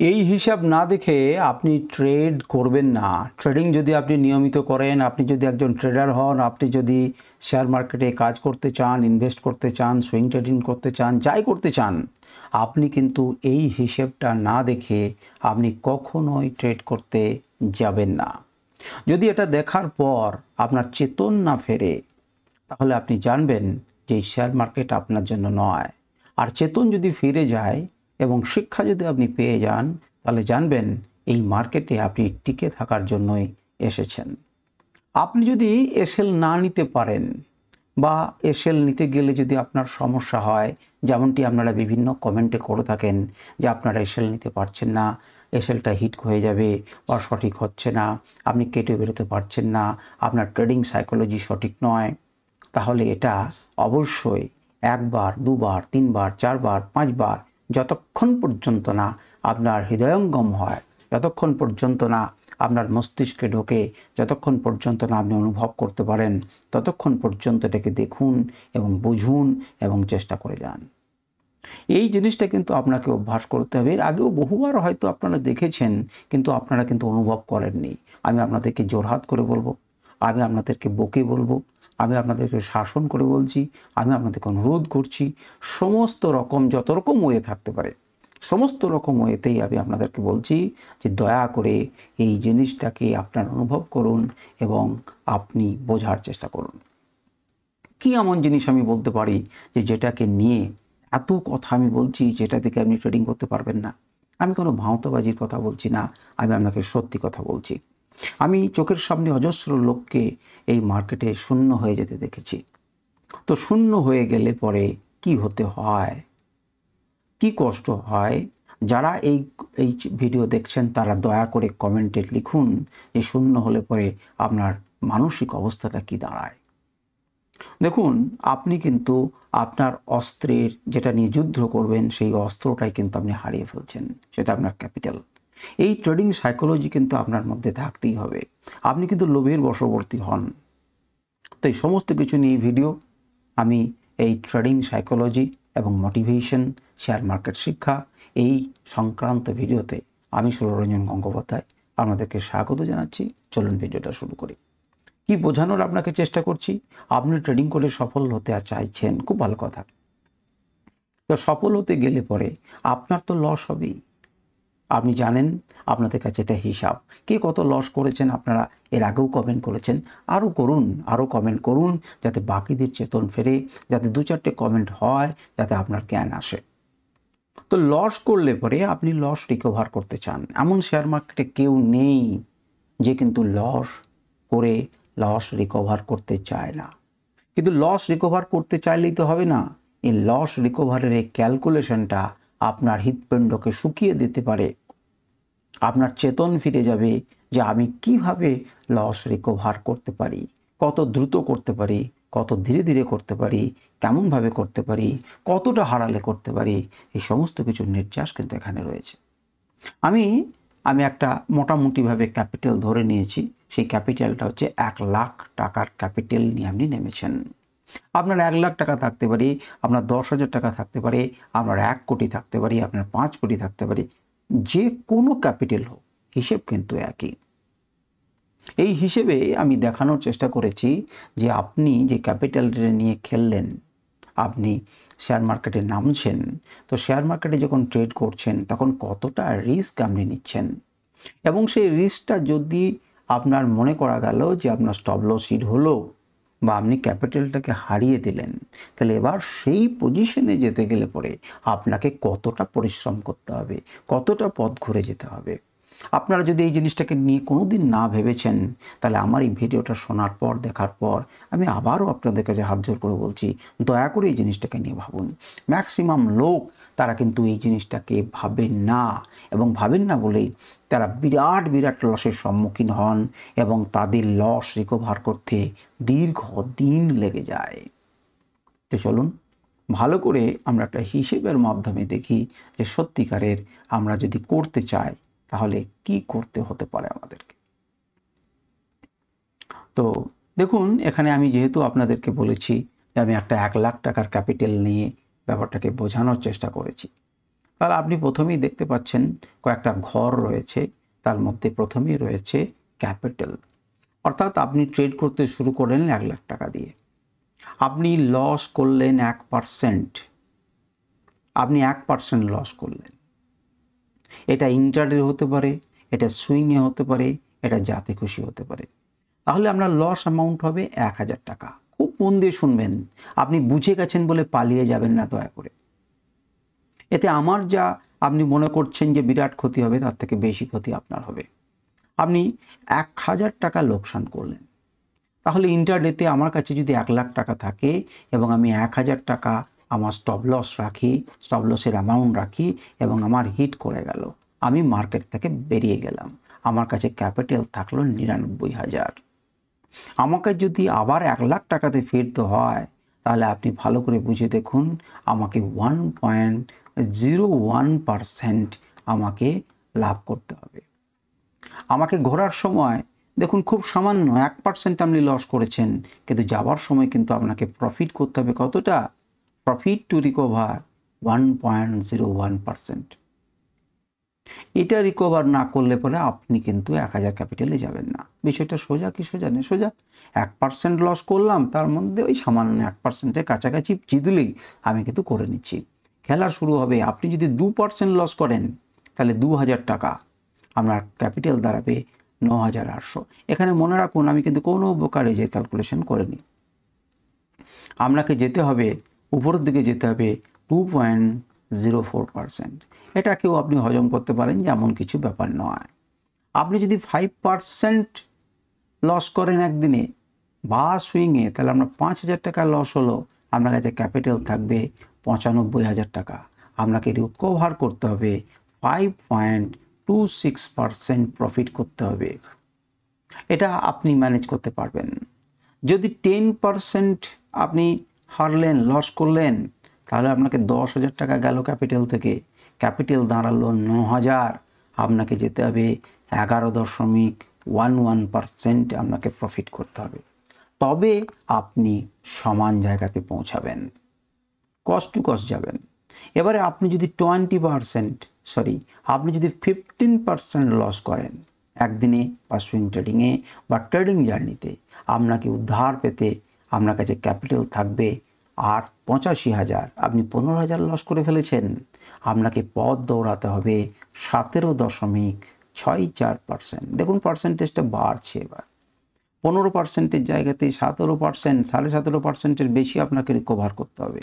এই হিসাব না দেখে আপনি ট্রেড করবেন না। ট্রেডিং যদি আপনি নিয়মিত করেন, আপনি যদি একজন ট্রেডার হন, আপনি যদি শেয়ার মার্কেটে কাজ করতে চান, ইনভেস্ট করতে চান, সুইং ট্রেডিং করতে চান, যাই করতে চান, আপনি কিন্তু এই হিসেবটা না দেখে আপনি কখনোই ট্রেড করতে যাবেন না। যদি এটা দেখার পর আপনার চেতন না ফেরে, তাহলে আপনি জানবেন যে এই শেয়ার মার্কেট আপনার জন্য নয়। আর চেতন যদি ফিরে যায় এবং শিক্ষা যদি আপনি পেয়ে যান, তাহলে জানবেন এই মার্কেটে আপনি টিকে থাকার জন্যই এসেছেন। আপনি যদি এসএল না নিতে পারেন বা এসএল নিতে গেলে যদি আপনার সমস্যা হয়, যেমনটি আপনারা বিভিন্ন কমেন্টে করে থাকেন যে আপনারা এসএল নিতে পারছেন না, এসএলটা হিট হয়ে যাবে বা সঠিক হচ্ছে না, আপনি কেটে বেরোতে পারছেন না, আপনার ট্রেডিং সাইকোলজি সঠিক নয়, তাহলে এটা অবশ্যই একবার, দুবার, তিনবার, চারবার, পাঁচবার, যতক্ষণ পর্যন্ত না আপনার হৃদয়ঙ্গম হয়, যতক্ষণ পর্যন্ত না আপনার মস্তিষ্কে ঢোকে, যতক্ষণ পর্যন্ত না আপনি অনুভব করতে পারেন, ততক্ষণ পর্যন্ত এটাকে দেখুন এবং বুঝুন এবং চেষ্টা করে যান। এই জিনিসটা কিন্তু আপনাকে অভ্যাস করতে হবে। এর আগেও বহুবার হয়তো আপনারা দেখেছেন, কিন্তু আপনারা কিন্তু অনুভব করেননি। আমি আপনাদেরকে জোরহাত করে বলবো, আমি আপনাদেরকে বকে বলবো, আমি আপনাদেরকে শাসন করে বলছি, আমি আপনাদেরকে অনুরোধ করছি, সমস্ত রকম যত রকম ওয়ে থাকতে পারে, সমস্ত রকম ওয়েতেই আমি আপনাদেরকে বলছি যে দয়া করে এই জিনিসটাকে আপনার অনুভব করুন এবং আপনি বোঝার চেষ্টা করুন। কি এমন জিনিস আমি বলতে পারি যে যেটাকে নিয়ে এত কথা আমি বলছি, যেটা থেকে আপনি ট্রেডিং করতে পারবেন না? আমি কোনো ভাঁওতাবাজির কথা বলছি না, আমি আপনাকে সত্যি কথা বলছি। আমি চোখের সামনে অজস্র লোককে এই মার্কেটে শূন্য হয়ে যেতে দেখেছি। তো শূন্য হয়ে গেলে পরে কি হতে হয়, কি কষ্ট হয়, যারা এই এই ভিডিও দেখছেন তারা দয়া করে কমেন্টে লিখুন যে শূন্য হলে পরে আপনার মানসিক অবস্থাটা কি দাঁড়ায়। দেখুন, আপনি কিন্তু আপনার অস্ত্রের যেটা নিয়ে যুদ্ধ করবেন সেই অস্ত্রটাই কিন্তু আপনি হারিয়ে ফেলছেন, সেটা আপনার ক্যাপিটাল। এই ট্রেডিং সাইকোলজি কিন্তু আপনার মধ্যে থাকতেই হবে। আপনি কিন্তু লোভের বশবর্তী হন। তো এই সমস্ত কিছু নিয়ে ভিডিও, আমি এই ট্রেডিং সাইকোলজি এবং মোটিভেশন, শেয়ার মার্কেট শিক্ষা, এই সংক্রান্ত ভিডিওতে আমি সুররঞ্জন গঙ্গোপাধ্যায় আপনাদেরকে স্বাগত জানাচ্ছি। চলুন ভিডিওটা শুরু করি। কি বোঝানোর আপনাকে চেষ্টা করছি, আপনি ট্রেডিং করে সফল হতে চাইছেন, খুব ভালো কথা। তো সফল হতে গেলে পরে আপনার তো লস হবেই। আপনি জানেন, আপনাদের কাছে এটা হিসাব, কে কত লস করেছেন আপনারা এর আগেও কমেন্ট করেছেন। আরও করুন, আরও কমেন্ট করুন, যাতে বাকিদের চেতন ফেরে, যাতে দু চারটে কমেন্ট হয়, যাতে আপনার জ্ঞান আসে। তো লস করলে পরে আপনি লস রিকভার করতে চান, এমন শেয়ার মার্কেটে কেউ নেই যে কিন্তু লস করে লস রিকভার করতে চায় না। কিন্তু লস রিকভার করতে চাইলেই তো হবে না। এই লস রিকভারের এই ক্যালকুলেশনটা আপনার হৃৎপিণ্ডকে শুকিয়ে দিতে পারে। আপনার চেতন ফিরে যাবে যে আমি কিভাবে লস রিকভার করতে পারি, কত দ্রুত করতে পারি, কত ধীরে ধীরে করতে পারি, কেমনভাবে করতে পারি, কতটা হারালে করতে পারি, এই সমস্ত কিছু নির্যাস কিন্তু এখানে রয়েছে। আমি একটা মোটামুটিভাবে ক্যাপিটাল ধরে নিয়েছি। সেই ক্যাপিটালটা হচ্ছে 1,00,000 টাকার ক্যাপিটাল নিয়ে আপনি নেমেছেন। আপনার 1,00,000 টাকা থাকতে পারে, আপনার 10,000 টাকা থাকতে পারে, আপনার 1 কোটি থাকতে পারে, আপনার 5 কোটি থাকতে পারে, যে কোনো ক্যাপিটাল হোক, হিসেব কিন্তু একই। এই হিসেবে আমি দেখানোর চেষ্টা করেছি যে আপনি যে ক্যাপিটালটা নিয়ে খেললেন, আপনি শেয়ার মার্কেটে নামছেন, তো শেয়ার মার্কেটে যখন ট্রেড করছেন তখন কতটা রিস্ক আপনি নিচ্ছেন, এবং সেই রিস্কটা যদি আপনার মনে করা গেল যে আপনার স্টপ লস হিট হলো বা আপনি ক্যাপিটালটাকে হারিয়ে দিলেন, তাহলে এবার সেই পজিশনে যেতে গেলে পরে আপনাকে কতটা পরিশ্রম করতে হবে, কতটা পথ ঘুরে যেতে হবে। আপনারা যদি এই জিনিসটাকে নিয়ে কোনো দিন না ভেবেছেন, তাহলে আমার এই ভিডিওটা শোনার পর, দেখার পর আমি আবারও আপনাদের কাছে হাত জোর করে বলছি, দয়া করে এই জিনিসটাকে নিয়ে ভাবুন। ম্যাক্সিমাম লোক তারা কিন্তু এই জিনিসটাকে ভাবেন না, এবং ভাবেন না বলেই তারা বিরাট বিরাট লসের সম্মুখীন হন এবং তাদের লস রিকভার করতে দীর্ঘদিন লেগে যায়। তো চলুন ভালো করে আমরা একটা হিসেবের মাধ্যমে দেখি যে সত্যিকারের আমরা যদি করতে চাই তাহলে কি করতে হতে পারে আমাদেরকে। তো দেখুন, এখানে আমি যেহেতু আপনাদেরকে বলেছি যে আমি একটা 1,00,000 টাকার ক্যাপিটাল নিয়ে ব্যাপারটাকে বোঝানোর চেষ্টা করেছি। তাহলে আপনি প্রথমেই দেখতে পাচ্ছেন কয়েকটা ঘর রয়েছে, তার মধ্যে প্রথমেই রয়েছে ক্যাপিটাল। অর্থাৎ আপনি ট্রেড করতে শুরু করলেন 1,00,000 টাকা দিয়ে, আপনি লস করলেন 1%, আপনি 1% লস করলেন। এটা ইন্ট্রাডে হতে পারে, এটা সুইংয়ে হতে পারে, এটা যাতে খুশি হতে পারে। তাহলে আপনার লস অ্যামাউন্ট হবে 1,000 টাকা। খুব মন দিয়ে শুনবেন, আপনি বুঝে গেছেন বলে পালিয়ে যাবেন না দয়া করে। এতে আমার যা আপনি মনে করছেন যে বিরাট ক্ষতি হবে, তার থেকে বেশি ক্ষতি আপনার হবে। আপনি 1,000 টাকা লোকসান করলেন। তাহলে ইন্টারডেতে আমার কাছে যদি 1,00,000 টাকা থাকে এবং আমি 1,000 টাকা আমার স্টপ লস রাখি, স্টপ লসের অ্যামাউন্ট রাখি এবং আমার হিট করে গেল, আমি মার্কেট থেকে বেরিয়ে গেলাম, আমার কাছে ক্যাপিটাল থাকলো 99,000। আমাকে যদি আবার 1,00,000 টাকাতে ফিরতে হয়, তাহলে আপনি ভালো করে বুঝে দেখুন, আমাকে 1.01% আমাকে লাভ করতে হবে। আমাকে ঘোরার সময় দেখুন খুব সামান্য 1% আপনি লস করেছেন, কিন্তু যাবার সময় কিন্তু আপনাকে প্রফিট করতে হবে কতটা? Profit to recover 1.01%। এটা রিকভার না করলে পরে আপনি কিন্তু 1,000 ক্যাপিটালে যাবেন না। বিষয়টা সোজা কি সোজা নেই? সোজা। 1% লস করলাম, তার মধ্যে ওই সামান্য 1%-এর কাছাকাছি জিতলেই আমি কিন্তু করে নিচ্ছি। খেলা শুরু হবে। আপনি যদি 2% লস করেন, তাহলে 2,000 টাকা আপনার ক্যাপিটাল দাঁড়াবে 9,800। এখানে মনে রাখুন, আমি কিন্তু কোনো ব্রোকারেজের ক্যালকুলেশন করিনি। আপনাকে যেতে হবে, উপরের দিকে যেতে হবে 2.04%। এটাকেও আপনি হজম করতে পারেন যে এমন কিছু ব্যাপার নয়। আপনি যদি 5% লস করেন একদিনে বা সুইংয়ে, তাহলে আপনার 5,000 টাকা লস হলো, আপনার কাছে ক্যাপিটাল থাকবে 95,000 টাকা। আপনাকে রিকভার করতে হবে 5.26% প্রফিট করতে হবে। এটা আপনি ম্যানেজ করতে পারবেন। যদি 10% আপনি হারলেন, লস করলেন, তাহলে আপনাকে 10,000 টাকা গেল ক্যাপিটাল থেকে, ক্যাপিটাল দাঁড়ালো 9,000, আপনাকে যেতে হবে 11.11% আপনাকে প্রফিট করতে হবে। তবে আপনি সমান জায়গাতে পৌঁছাবেন, কস্ট টু কস্ট যাবেন। এবারে আপনি যদি 15% লস করেন একদিনে বা সুইং ট্রেডিংয়ে বা ট্রেডিং জার্নিতে, আপনাকে উদ্ধার পেতে আপনার কাছে ক্যাপিটাল থাকবে 85,000। আপনি 15,000 লস করে ফেলেছেন, আপনাকে পথ দৌড়াতে হবে 17.64%। দেখুন পার্সেন্টেজটা বাড়ছে এবার। 15%-এর জায়গাতে 17%, 17.5%-এর বেশি আপনাকে রিকভার করতে হবে।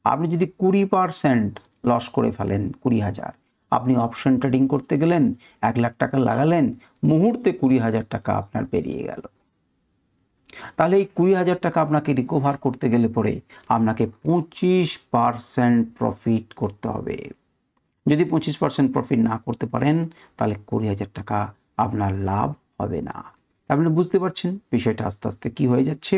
আপনি যদি 20% লস করে ফেলেন, 20,000, আপনি অপশন ট্রেডিং করতে গেলেন, 1,00,000 টাকা লাগালেন, মুহূর্তে 20,000 টাকা আপনার বেরিয়ে গেল। তাহলে এই 20,000 টাকা আপনাকে রিকভার করতে গেলে পরে আপনাকে 25% প্রফিট করতে হবে। যদি 25% প্রফিট না করতে পারেন, তাহলে 20,000 টাকা আপনার লাভ হবে না। আপনি বুঝতে পারছেন বিষয়টা আস্তে আস্তে কি হয়ে যাচ্ছে?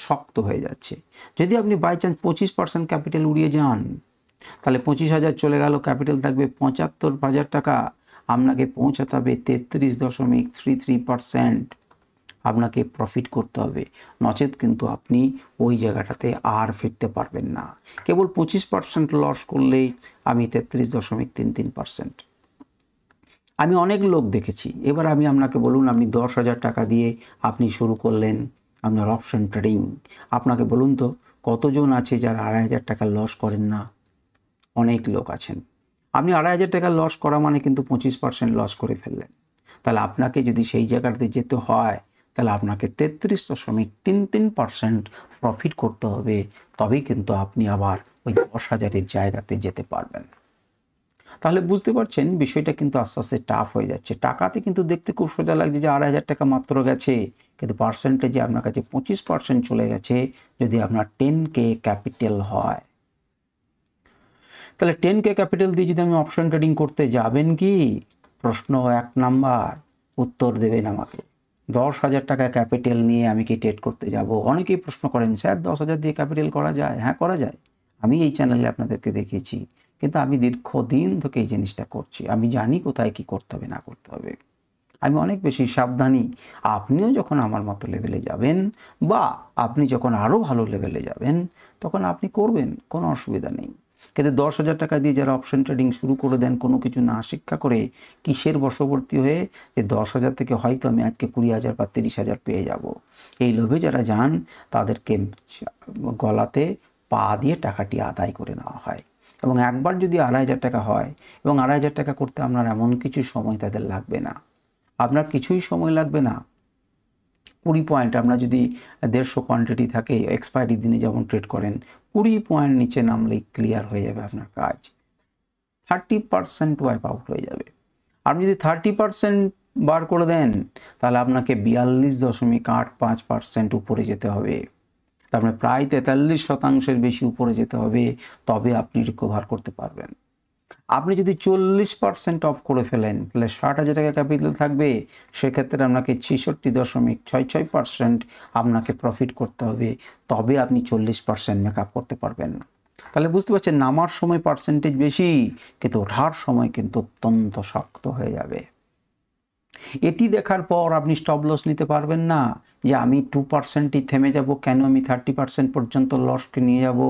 শক্ত হয়ে যাচ্ছে। যদি আপনি বাই চান্স 25% ক্যাপিটাল উড়িয়ে যান, তাহলে 25,000 চলে গেল, ক্যাপিটাল থাকবে 75,000 টাকা। আপনাকে পৌঁছাতে হবে 33.33%। আপনাকে প্রফিট করতে হবে, নচেত কিন্তু আপনি ওই জায়গাটাতে আর ফিরতে পারবেন না। কেবল 25% লস করলেই আমি 33.33%। আমি অনেক লোক দেখেছি। এবার আমি আপনাকে বলুন, আপনি 10,000 টাকা দিয়ে আপনি শুরু করলেন আপনার অপশন ট্রেডিং। আপনাকে বলুন তো কতজন আছে যারা 2,500 টাকা লস করেন না? অনেক লোক আছেন। আপনি 2,500 টাকা লস করা মানে কিন্তু 25% লস করে ফেললেন। তাহলে আপনাকে যদি সেই জায়গাতে যেতে হয়, তাহলে আপনাকে 33.33% প্রফিট করতে হবে। তবেই কিন্তু আপনি আবার ওই 10,000-এর জায়গাতে যেতে পারবেন। তাহলে বুঝতে পারছেন বিষয়টা কিন্তু আস্তে আস্তে টাফ হয়ে যাচ্ছে। টাকাতে কিন্তু দেখতে খুব সোজা লাগছে যে 2,500 টাকা মাত্র গেছে, কিন্তু পার্সেন্টেজে আপনার কাছে 25% চলে গেছে। যদি আপনার 10K ক্যাপিটাল হয়, তাহলে 10K ক্যাপিটাল দিয়ে যদি আমি অপশন ট্রেডিং করতে যাবেন কি? প্রশ্ন 1 নাম্বার, উত্তর দেবেন আমাকে। 10,000 টাকা ক্যাপিটাল নিয়ে আমি কি ট্রেড করতে যাব? অনেকেই প্রশ্ন করেন, স্যার 10,000 দিয়ে ক্যাপিটাল করা যায়? হ্যাঁ, করা যায়। আমি এই চ্যানেলে আপনাদেরকে দেখিয়েছি, কিন্তু আমি দীর্ঘদিন থেকে এই জিনিসটা করছি। আমি জানি কোথায় কি করতে হবে না করতে হবে। আমি অনেক বেশি সাবধানী। আপনিও যখন আমার মতো লেভেলে যাবেন বা আপনি যখন আরও ভালো লেভেলে যাবেন, তখন আপনি করবেন, কোনো অসুবিধা নেই। কিন্তু 10,000 টাকা দিয়ে যারা অপশন ট্রেডিং শুরু করে দেন কোনো কিছু না শিক্ষা করে, কিসের বশবর্তী হয়ে যে 10,000 থেকে হয়তো আমি আজকে 20,000 বা 30,000 পেয়ে যাব, এই লোভে যারা যান তাদেরকে গলাতে পা দিয়ে টাকাটি আদায় করে নেওয়া হয়। এবং একবার যদি 2,500 টাকা হয়, এবং 2,500 টাকা করতে আপনার এমন কিছু সময় তাদের লাগবে না, আপনার কিছুই সময় লাগবে না। 20 পয়েন্ট আপনার যদি 150 কোয়ান্টিটি থাকে, এক্সপায়ারি দিনে যেমন ট্রেড করেন, 20 পয়েন্ট নিচে নামলেই ক্লিয়ার হয়ে যাবে আপনার কাজ। 30% ওয়াইপ আউট হয়ে যাবে। আপনি যদি 30% বার করে দেন তাহলে আপনাকে 42.85% উপরে যেতে হবে, তার মানে প্রায় 43% বেশি উপরে যেতে হবে, তবে আপনি রিকভার করতে পারবেন। আপনি যদি 40% অফ করে ফেলেন তাহলে 60,000 টাকা ক্যাপিটাল থাকবে, সেক্ষেত্রে আপনাকে 66.66% আপনাকে প্রফিট করতে হবে, তবে আপনি 40% মেকআপ করতে পারবেন। তাহলে বুঝতে পারছেন নামার সময় পার্সেন্টেজ বেশি, কিন্তু ওঠার সময় কিন্তু অত্যন্ত শক্ত হয়ে যাবে। এটি দেখার পর আপনি স্টপ লস নিতে পারবেন না যে আমি 2%ই থেমে যাব, কেন আমি 30% পর্যন্ত লসকে নিয়ে যাব,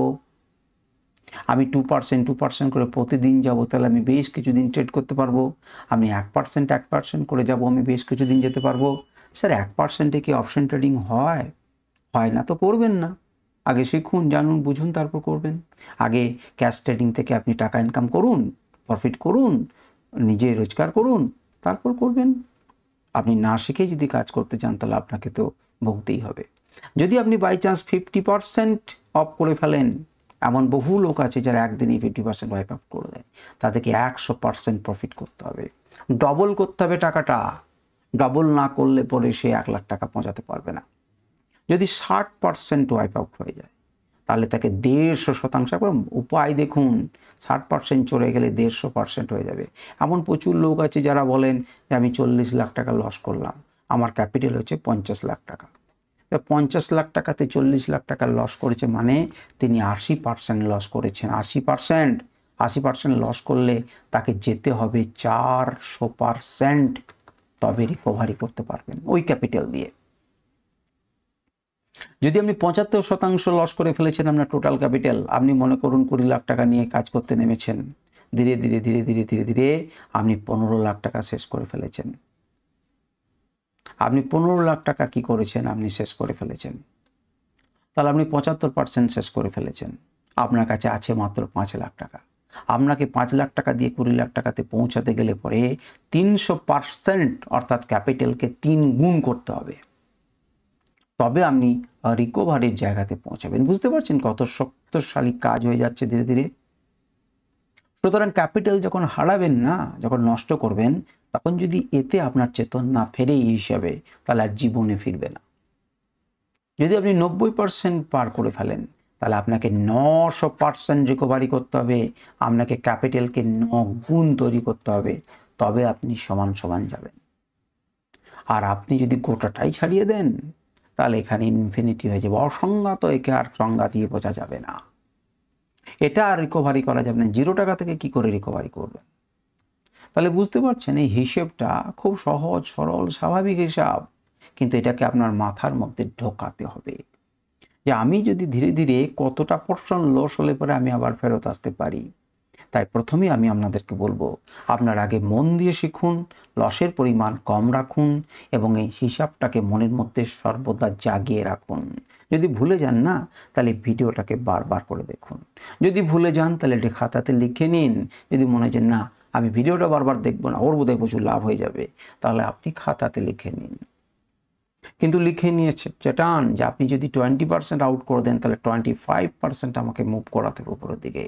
আমি 2% করে প্রতিদিন যাব, তাহলে আমি বেশ কিছুদিন ট্রেড করতে পারবো। আমি 1% করে যাব, আমি বেশ কিছুদিন যেতে পারবো। স্যার 1%-এ কি অপশন ট্রেডিং হয়? হয় না তো করবেন না। আগে শিখুন, জানুন, বুঝুন, তারপর করবেন। আগে ক্যাশ ট্রেডিং থেকে আপনি টাকা ইনকাম করুন, প্রফিট করুন, নিজে রোজগার করুন, তারপর করবেন। আপনি না শিখে যদি কাজ করতে চান তাহলে আপনাকে তো ভুগতেই হবে। যদি আপনি বাই চান্স 50% অফ করে ফেলেন, এমন বহু লোক আছে যারা একদিনই 50% ওয়াইপ আপ করে দেয়, তাদেরকে 100% প্রফিট করতে হবে, ডবল করতে হবে টাকাটা। ডবল না করলে পরে সে 1 লাখ টাকা পৌঁছাতে পারবে না। যদি 60% ওয়াইপ আউট হয়ে যায় তাহলে তাকে 150%, একবার উপায় দেখুন, 60% চলে গেলে 150% হয়ে যাবে। এমন প্রচুর লোক আছে যারা বলেন যে আমি 40 লাখ টাকা লস করলাম, আমার ক্যাপিটাল হচ্ছে 50 লাখ টাকা। 50 লাখ টাকাতে 40 লাখ টাকা লস করেছে মানে তিনি 80% লস করেছেন। 80% লস করলে তাকে যেতে হবে 400%, তবে রিকভারি করতে পারবেন ওই ক্যাপিটাল দিয়ে। যদি আপনি 75% লস করে ফেলেছেন আপনার টোটাল ক্যাপিটাল, আপনি মনে করুন 20 লাখ টাকা নিয়ে কাজ করতে নেমেছেন, ধীরে ধীরে ধীরে ধীরে ধীরে ধীরে আপনি 15 লাখ টাকা শেষ করে ফেলেছেন। আপনি 15 লাখ টাকা কি করেছেন? আপনি শেষ করে ফেলেছেন। তাহলে আপনি 75% শেষ করে ফেলেছেন। আপনার কাছে আছে মাত্র 5 লাখ টাকা। আপনাকে 5 লাখ টাকা দিয়ে 20 লাখ টাকাতে পৌঁছাতে গেলে পরে 300%, অর্থাৎ ক্যাপিটালকে 3 গুণ করতে হবে, তবে আপনি রিকভারির জায়গাতে পৌঁছাবেন। বুঝতে পারছেন কত শক্তিশালী কাজ হয়ে যাচ্ছে ধীরে ধীরে। সুতরাং ক্যাপিটাল যখন হারাবেন না, যখন নষ্ট করবেন, তখন যদি এতে আপনার চেতন না ফেরে এই হিসাবে, তাহলে আর জীবনে ফিরবে না। যদি আপনি 90% পার করে ফেলেন তাহলে আপনাকে 900% রিকভারি করতে হবে, আপনাকে ক্যাপিটালকে 9 গুণ তৈরি করতে হবে, তবে আপনি সমান সমান যাবেন। আর আপনি যদি গোটাটাই ছাড়িয়ে দেন তাহলে এখানে ইনফিনিটি হয়ে যাবে, অসংজ্ঞাত, একে আর সংজ্ঞা দিয়ে বোঝা যাবে না। এটা আর রিকভারি করা যাবে না। 0 টাকা থেকে কি করে রিকভারি করবেন? তাহলে বুঝতে পারছেন এই হিসেবটা খুব সহজ সরল স্বাভাবিক হিসাব, কিন্তু এটাকে আপনার মাথার মধ্যে ঢোকাতে হবে যে আমি যদি ধীরে ধীরে কতটা পোর্শন লস হলে পরে আমি আবার ফেরত আসতে পারি। তাই প্রথমে আমি আপনাদেরকে বলবো, আপনার আগে মন দিয়ে শিখুন, লসের পরিমাণ কম রাখুন এবং এই হিসাবটাকে মনের মধ্যে সর্বদা জাগিয়ে রাখুন। যদি ভুলে যান না তাহলে ভিডিওটাকে বারবার করে দেখুন। যদি ভুলে যান তাহলে এটি খাতাতে লিখে নিন। যদি মনে হয় যে না আমি ভিডিওটা বারবার দেখবো না, ওর বোধহয় প্রচুর লাভ হয়ে যাবে, তাহলে আপনি খাতাতে লিখে নিন। কিন্তু লিখে নিয়ে চেটান যে আপনি যদি 20% আউট করে দেন তাহলে 25% আমাকে মুভ করাতে হবে উপরের দিকে।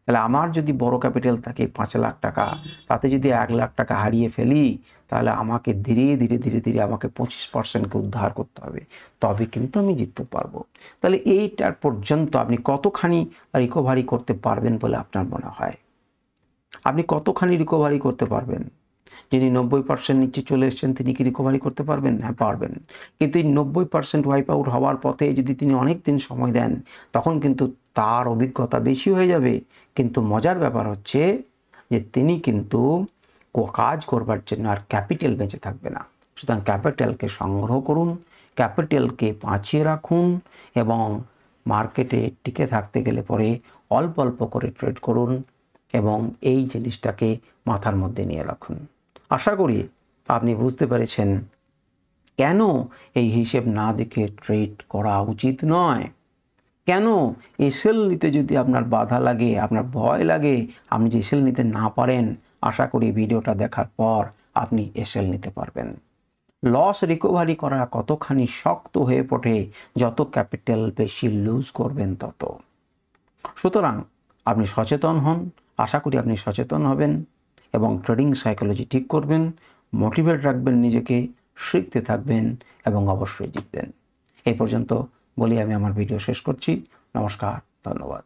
তাহলে আমার যদি বড় ক্যাপিটাল থাকে 5 লাখ টাকা, তাতে যদি 1 লাখ টাকা হারিয়ে ফেলি তাহলে আমাকে ধীরে ধীরে ধীরে ধীরে আমাকে 25%কে উদ্ধার করতে হবে, তবে কিন্তু আমি জিততে পারবো। তাহলে এইটার পর্যন্ত আপনি কতখানি রিকভারি করতে পারবেন বলে আপনার মনে হয়? আপনি কতখানি রিকভারি করতে পারবেন? যিনি 90% নিচে চলে এসেছেন তিনি কি রিকভারি করতে পারবেন? হ্যাঁ পারবেন। কিন্তু এই 90% ওয়াইপ আউট হওয়ার পথে যদি তিনি অনেক দিন সময় দেন তখন কিন্তু তার অভিজ্ঞতা বেশি হয়ে যাবে। কিন্তু মজার ব্যাপার হচ্ছে যে তিনি কিন্তু কাজ করবার জন্য আর ক্যাপিটাল বেঁচে থাকবে না। সুতরাং ক্যাপিটালকে সংগ্রহ করুন, ক্যাপিটালকে বাঁচিয়ে রাখুন এবং মার্কেটে টিকে থাকতে গেলে পরে অল্প অল্প করে ট্রেড করুন এবং এই জিনিসটাকে মাথার মধ্যে নিয়ে রাখুন। আশা করি আপনি বুঝতে পেরেছেন কেন এই হিসেব না দেখে ট্রেড করা উচিত নয়, কেন এসএল নিতে যদি আপনার বাধা লাগে, আপনার ভয় লাগে, আপনি যে এসএল নিতে না পারেন, আশা করি ভিডিওটা দেখার পর আপনি এসএল নিতে পারবেন। লস রিকভারি করা কতখানি শক্ত হয়ে পড়ে, যত ক্যাপিটাল বেশি লুজ করবেন তত। সুতরাং আপনি সচেতন হন, আশা করি আপনি সচেতন হবেন এবং ট্রেডিং সাইকোলজি ঠিক করবেন, মোটিভেট রাখবেন নিজেকে, শিখতে থাকবেন এবং অবশ্যই জিতবেন। এই পর্যন্ত বলি আমি আমার ভিডিও শেষ করছি। নমস্কার, ধন্যবাদ।